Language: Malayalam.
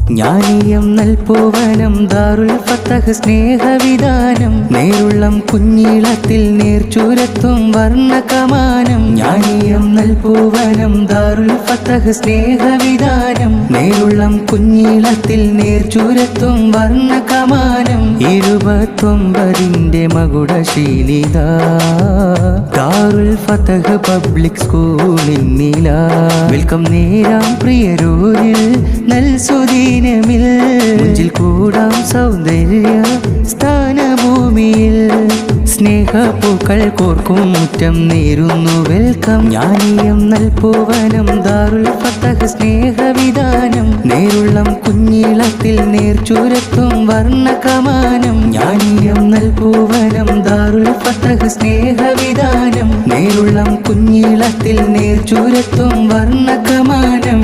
ജ്ഞാനീയം നൽപൂവനം ദാറുൽ ഫതഹ് സ്നേഹവിധാനം നേരുള്ളം കുഞ്ഞീളത്തിൽ നേർച്ചൂരത്തും വർണ്ണകമാനം. ജ്ഞാനീയം നൽപൂവനം ദാറുൽ ഫതഹ് സ്നേഹവിധാനം നേരുള്ളം കുഞ്ഞീളത്തിൽ നേർച്ചൂരത്തും വർണ്ണകമാനം. 29ന്റെ മകുടശീലിത ദാറുൽ ഫതഹ് പബ്ലിക് സ്കൂളിന്നില. വെൽക്കം നേരാം പ്രിയരൂരിൽ നൽസുദീനമിൽ മുഞ്ചിൽ കൂടാം സൗന്ദര്യ സ്ഥാനഭൂമിയിൽ. സ്നേഹപ്പൂക്കൾ കോർക്കും മുറ്റം നേരുന്നു വെൽക്കം. ജ്ഞാനീയം നൽപൂവനം ദാറുൽ ഫതഹ് സ്നേഹവിധാനം നേരുള്ളം കുഞ്ഞീളത്തിൽ നേർച്ചൂരത്തും വർണ്ണകമാനം. ജ്ഞാനീയം നൽപൂവനം ദാറുൽ ഫതഹ് സ്നേഹവിധാനം നേരുള്ളം കുഞ്ഞീളത്തിൽ നേർച്ചൂരത്തും വർണ്ണകമാനം.